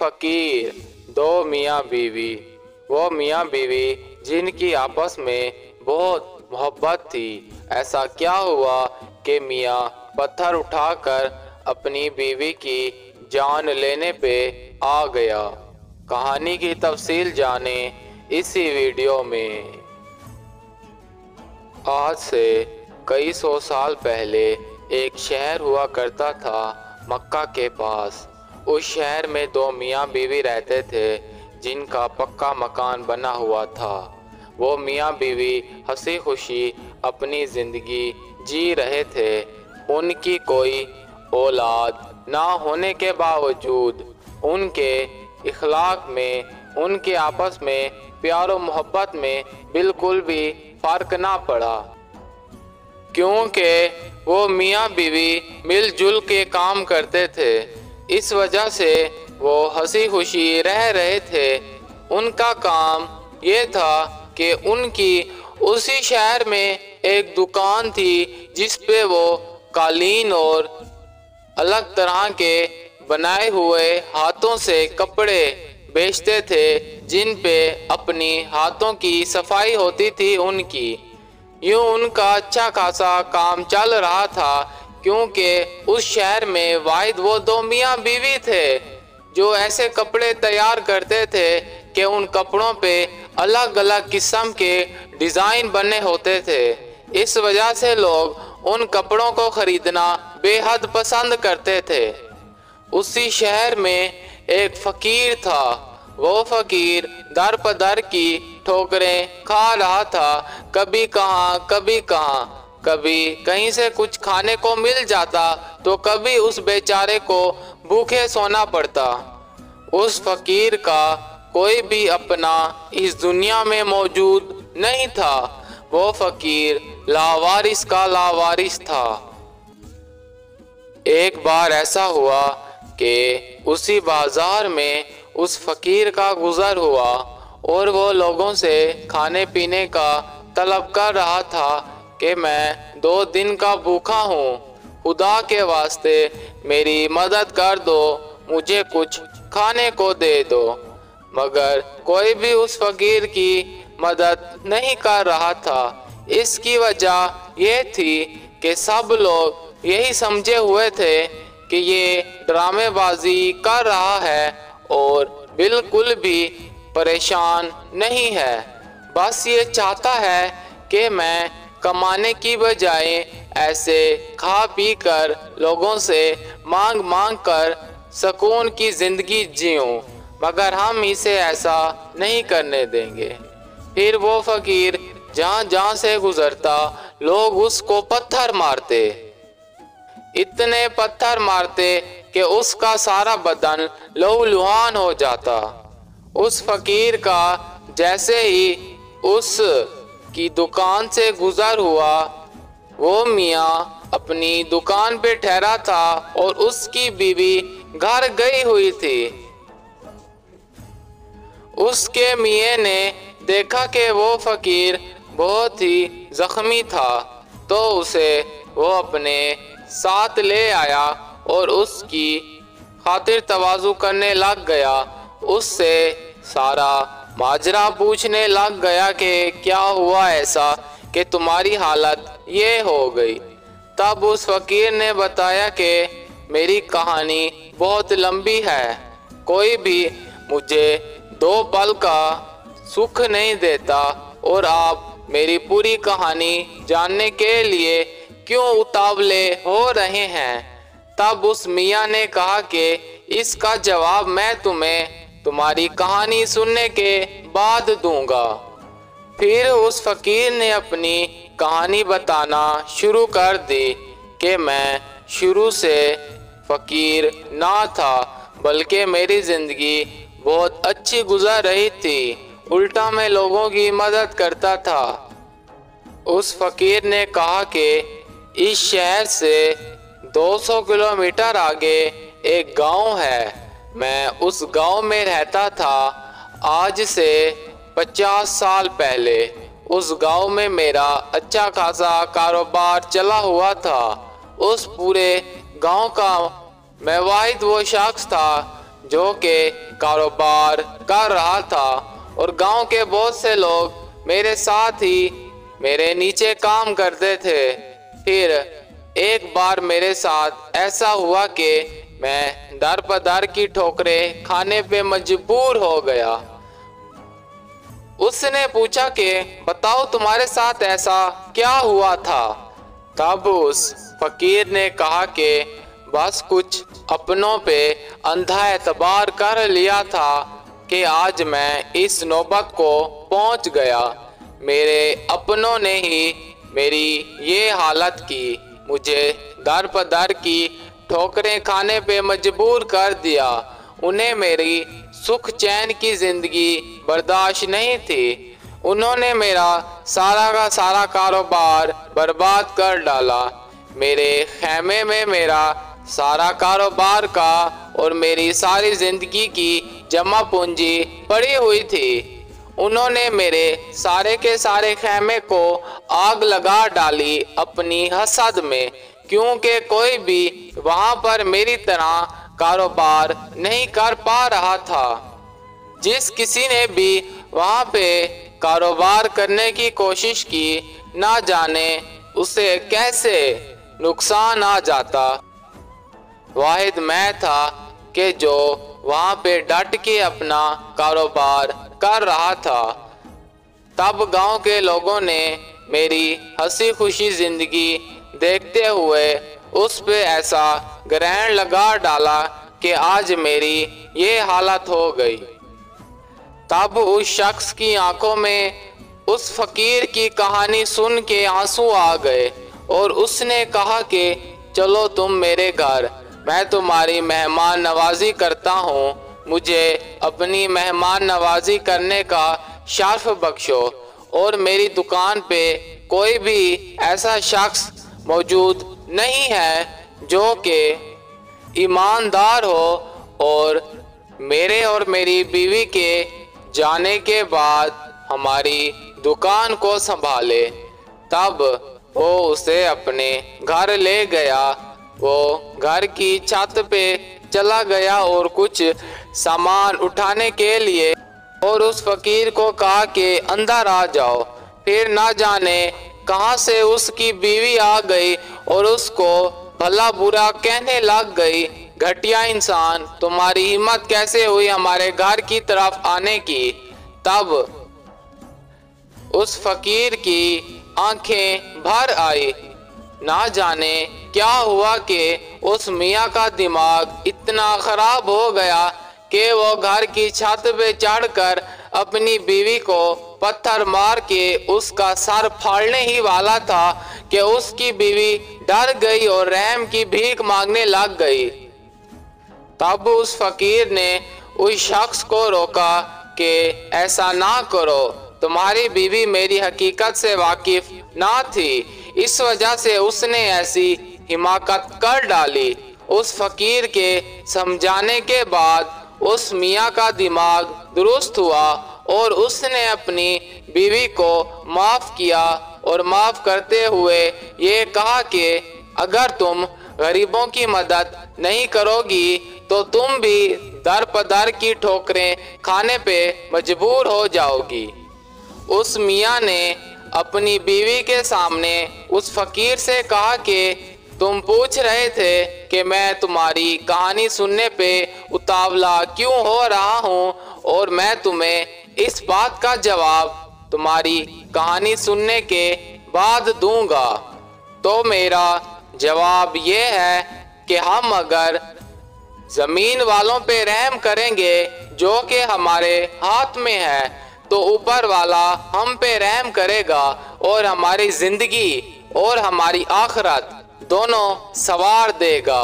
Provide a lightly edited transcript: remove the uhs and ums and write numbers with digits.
फकीर, दो मियाँ बीवी। वो मियाँ बीवी जिनकी आपस में बहुत मोहब्बत थी। ऐसा क्या हुआ कि मियाँ पत्थर उठाकर अपनी बीवी की जान लेने पे आ गया। कहानी की तफसील जाने इसी वीडियो में। आज से कई सौ साल पहले एक शहर हुआ करता था मक्का के पास। उस शहर में दो मियाँ बीवी रहते थे जिनका पक्का मकान बना हुआ था। वो मियाँ बीवी हंसी खुशी अपनी ज़िंदगी जी रहे थे। उनकी कोई औलाद ना होने के बावजूद उनके इखलाक में, उनके आपस में प्यार और मोहब्बत में बिल्कुल भी फ़र्क ना पड़ा, क्योंकि वो मियाँ बीवी मिलजुल के काम करते थे। इस वजह से वो हंसी खुशी रह रहे थे। उनका काम ये था कि उनकी उसी शहर में एक दुकान थी जिस पे वो कालीन और अलग तरह के बनाए हुए हाथों से कपड़े बेचते थे, जिन पे अपनी हाथों की सफाई होती थी उनकी। यूँ उनका अच्छा खासा काम चल रहा था, क्योंकि उस शहर में वाहिद वो दो मियाँ बीवी थे जो ऐसे कपड़े तैयार करते थे कि उन कपड़ों पे अलग अलग किस्म के डिज़ाइन बने होते थे। इस वजह से लोग उन कपड़ों को ख़रीदना बेहद पसंद करते थे। उसी शहर में एक फ़कीर था। वो फ़कीर दर पदर की ठोकरें खा रहा था, कभी कहाँ कभी कहाँ। कभी कहीं से कुछ खाने को मिल जाता तो कभी उस बेचारे को भूखे सोना पड़ता। उस फ़कीर का कोई भी अपना इस दुनिया में मौजूद नहीं था। वो फ़कीर लावारिस का लावारिस था। एक बार ऐसा हुआ कि उसी बाजार में उस फ़कीर का गुज़र हुआ और वो लोगों से खाने पीने का तलब कर रहा था कि मैं 2 दिन का भूखा हूँ, खुदा के वास्ते मेरी मदद कर दो, मुझे कुछ खाने को दे दो। मगर कोई भी उस फ़कीर की मदद नहीं कर रहा था। इसकी वजह ये थी कि सब लोग यही समझे हुए थे कि ये ड्रामेबाजी कर रहा है और बिल्कुल भी परेशान नहीं है। बस ये चाहता है कि मैं कमाने की बजाय ऐसे खा पी कर लोगों से मांग मांग कर सुकून की ज़िंदगी जीऊँ, मगर हम इसे ऐसा नहीं करने देंगे। फिर वो फ़कीर जहाँ जहाँ से गुज़रता लोग उसको पत्थर मारते, इतने पत्थर मारते कि उसका सारा बदन लहूलुहान हो जाता। उस फ़कीर का जैसे ही उस की दुकान से गुज़र हुआ, वो मियाँ अपनी दुकान पे ठहरा था और उसकी बीवी घर गई हुई थी। उसके मियाँ ने देखा कि वो फ़कीर बहुत ही ज़ख्मी था, तो उसे वो अपने साथ ले आया और उसकी खातिर तवाज़ु करने लग गया। उससे सारा माजरा पूछने लग गया कि क्या हुआ ऐसा कि तुम्हारी हालत ये हो गई। तब उस फ़कीर ने बताया कि मेरी कहानी बहुत लंबी है, कोई भी मुझे 2 पल का सुख नहीं देता और आप मेरी पूरी कहानी जानने के लिए क्यों उतावले हो रहे हैं। तब उस मियाँ ने कहा कि इसका जवाब मैं तुम्हें तुम्हारी कहानी सुनने के बाद दूंगा। फिर उस फ़कीर ने अपनी कहानी बताना शुरू कर दी कि मैं शुरू से फ़कीर ना था, बल्कि मेरी ज़िंदगी बहुत अच्छी गुजर रही थी, उल्टा मैं लोगों की मदद करता था। उस फ़कीर ने कहा कि इस शहर से 200 किलोमीटर आगे एक गांव है, मैं उस गांव में रहता था। आज से 50 साल पहले उस गांव में मेरा अच्छा खासा कारोबार चला हुआ था। उस पूरे गांव का मैं वाहिद वो शख्स था जो कि कारोबार कर रहा था और गांव के बहुत से लोग मेरे साथ ही मेरे नीचे काम करते थे। फिर एक बार मेरे साथ ऐसा हुआ कि मैं दर पर दर की ठोकरें खाने पे मजबूर हो गया। उसने पूछा कि बताओ तुम्हारे साथ ऐसा क्या हुआ था। तब उस फकीर ने कहा कि बस कुछ अपनों पे अंधा एतबार कर लिया था कि आज मैं इस नौबत को पहुंच गया। मेरे अपनों ने ही मेरी ये हालत की, मुझे दर पर दर की ठोकरें खाने पे मजबूर कर दिया। उन्हें मेरी सुख चैन की जिंदगी बर्दाश्त नहीं थी। उन्होंने मेरा सारा का सारा कारोबार बर्बाद कर डाला। मेरे खैमे में मेरा सारा कारोबार का और मेरी सारी जिंदगी की जमा पूंजी पड़ी हुई थी। उन्होंने मेरे सारे के सारे खैमे को आग लगा डाली अपनी हसद में, क्योंकि कोई भी वहां पर मेरी तरह कारोबार नहीं कर पा रहा था। जिस किसी ने भी वहां पे कारोबार करने की कोशिश की, ना जाने उसे कैसे नुकसान आ जाता। वाहिद मैं था कि जो वहां पे डट के अपना कारोबार कर रहा था। तब गांव के लोगों ने मेरी हंसी खुशी जिंदगी देखते हुए उस पे ऐसा ग्रहण लगा डाला कि आज मेरी ये हालत हो गई। तब उस शख्स की आंखों में उस फकीर की कहानी सुन के आंसू आ गए और उसने कहा कि चलो तुम मेरे घर, मैं तुम्हारी मेहमान नवाजी करता हूँ। मुझे अपनी मेहमान नवाजी करने का शर्फ बख्शो और मेरी दुकान पे कोई भी ऐसा शख्स मौजूद नहीं है जो कि ईमानदार हो और मेरी बीवी के जाने के बाद हमारी दुकान को संभाले। तब वो उसे अपने घर ले गया। वो घर की छत पे चला गया और कुछ सामान उठाने के लिए और उस फकीर को कहा कि अंदर आ जाओ। फिर ना जाने कहां से उसकी बीवी आ गई और उसको भला बुरा कहने लग गई। घटिया इंसान, तुम्हारी हिम्मत कैसे हुई हमारे घर की तरफ आने की। तब उस फकीर की आंखें भर आई। ना जाने क्या हुआ कि उस मियाँ का दिमाग इतना खराब हो गया कि वो घर की छत पे चढ़कर अपनी बीवी को पत्थर मार के उसका सर फाड़ने ही वाला था कि उसकी बीवी डर गई और रहम की भीख मांगने लग गई। तब उस फकीर ने उस शख्स को रोका कि ऐसा ना करो, तुम्हारी बीवी मेरी हकीकत से वाकिफ ना थी, इस वजह से उसने ऐसी हिमाकत कर डाली। उस फकीर के समझाने के बाद उस मियाँ का दिमाग दुरुस्त हुआ और उसने अपनी बीवी को माफ़ किया और माफ़ करते हुए ये कहा कि अगर तुम गरीबों की मदद नहीं करोगी तो तुम भी दर पदर की ठोकरें खाने पे मजबूर हो जाओगी। उस मियाँ ने अपनी बीवी के सामने उस फकीर से कहा कि तुम पूछ रहे थे कि मैं तुम्हारी कहानी सुनने पे उतावला क्यों हो रहा हूँ और मैं तुम्हें इस बात का जवाब तुम्हारी कहानी सुनने के बाद दूंगा। तो मेरा जवाब ये है कि हम अगर ज़मीन वालों पे रहम करेंगे जो कि हमारे हाथ में है तो ऊपर वाला हम पे रहम करेगा और हमारी ज़िंदगी और हमारी आखिरत दोनों संवार देगा।